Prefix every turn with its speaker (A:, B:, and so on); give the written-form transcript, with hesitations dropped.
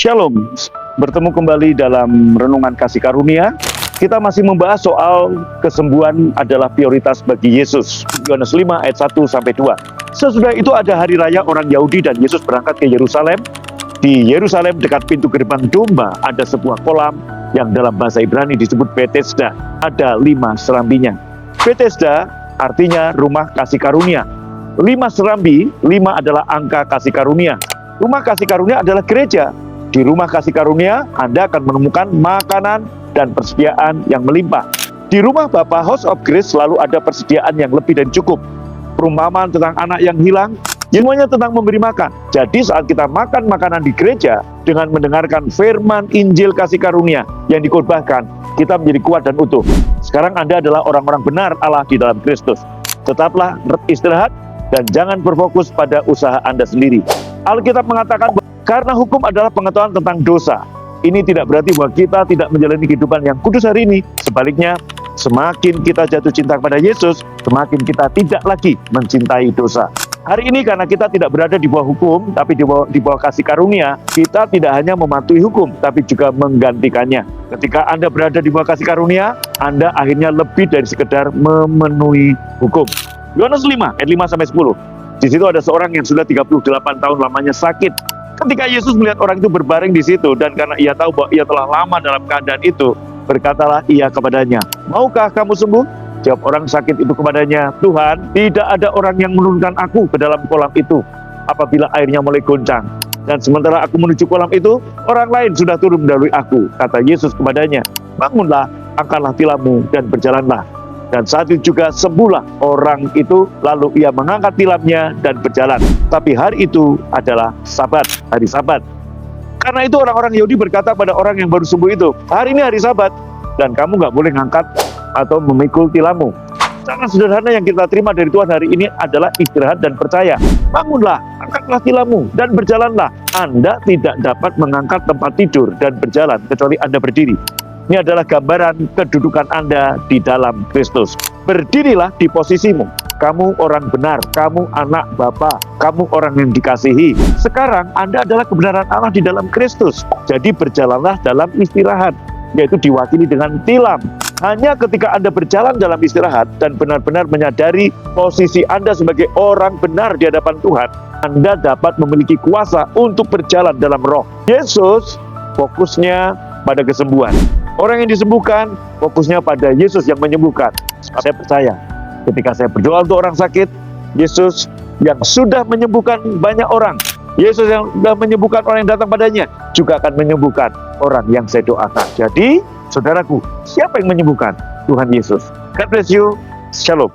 A: Shalom, bertemu kembali dalam Renungan Kasih Karunia. Kita masih membahas soal kesembuhan adalah prioritas bagi Yesus. Yohanes 5 ayat 1 sampai 2. Sesudah itu ada hari raya orang Yahudi dan Yesus berangkat ke Yerusalem. Di Yerusalem dekat pintu gerbang domba ada sebuah kolam yang dalam bahasa Ibrani disebut Bethesda. Ada 5 serambinya. Bethesda artinya rumah kasih karunia. 5 serambi, 5 adalah angka kasih karunia. Rumah kasih karunia adalah gereja. Di rumah kasih karunia, Anda akan menemukan makanan dan persediaan yang melimpah. Di rumah Bapa House of Grace selalu ada persediaan yang lebih dan cukup. Perumpamaan tentang anak yang hilang, semuanya tentang memberi makan. Jadi saat kita makan makanan di gereja, dengan mendengarkan firman Injil kasih karunia yang dikhotbahkan, kita menjadi kuat dan utuh. Sekarang Anda adalah orang-orang benar Allah di dalam Kristus. Tetaplah istirahat dan jangan berfokus pada usaha Anda sendiri. Alkitab mengatakan karena hukum adalah pengetahuan tentang dosa. Ini tidak berarti bahwa kita tidak menjalani kehidupan yang kudus hari ini. Sebaliknya, semakin kita jatuh cinta kepada Yesus, semakin kita tidak lagi mencintai dosa. Hari ini karena kita tidak berada di bawah hukum, tapi di bawah kasih karunia, kita tidak hanya mematuhi hukum, tapi juga menggantikannya. Ketika Anda berada di bawah kasih karunia, Anda akhirnya lebih dari sekedar memenuhi hukum. Yohanes 5 ayat 5 sampai 10. Di situ ada seorang yang sudah 38 tahun lamanya sakit. Ketika Yesus melihat orang itu berbaring di situ, dan karena ia tahu bahwa ia telah lama dalam keadaan itu, berkatalah ia kepadanya, "Maukah kamu sembuh?" Jawab orang sakit itu kepadanya, "Tuhan, tidak ada orang yang menurunkan aku ke dalam kolam itu apabila airnya mulai goncang. Dan sementara aku menuju kolam itu, orang lain sudah turun mendahului aku." Kata Yesus kepadanya, "Bangunlah, angkatlah tilammu dan berjalanlah." Dan saat itu juga sembuhlah orang itu, lalu ia mengangkat tilamnya dan berjalan. Tapi hari itu adalah Sabat, hari Sabat. Karena itu orang-orang Yahudi berkata pada orang yang baru sembuh itu, "Hari ini hari Sabat, dan kamu nggak boleh ngangkat atau memikul tilammu." Cara sederhana yang kita terima dari Tuhan hari ini adalah istirahat dan percaya. Bangunlah, angkatlah tilammu, dan berjalanlah. Anda tidak dapat mengangkat tempat tidur dan berjalan kecuali Anda berdiri. Ini adalah gambaran kedudukan Anda di dalam Kristus. Berdirilah di posisimu. Kamu orang benar, kamu anak Bapa, kamu orang yang dikasihi. Sekarang Anda adalah kebenaran Allah di dalam Kristus. Jadi berjalanlah dalam istirahat, yaitu diwakili dengan tilam. Hanya ketika Anda berjalan dalam istirahat dan benar-benar menyadari posisi Anda sebagai orang benar di hadapan Tuhan, Anda dapat memiliki kuasa untuk berjalan dalam roh. Yesus fokusnya pada kesembuhan. Orang yang disembuhkan fokusnya pada Yesus yang menyembuhkan. Saya percaya ketika saya berdoa untuk orang sakit, Yesus yang sudah menyembuhkan banyak orang, Yesus yang sudah menyembuhkan orang yang datang padanya, juga akan menyembuhkan orang yang saya doakan. Jadi, saudaraku, siapa yang menyembuhkan? Tuhan Yesus. God bless you. Shalom.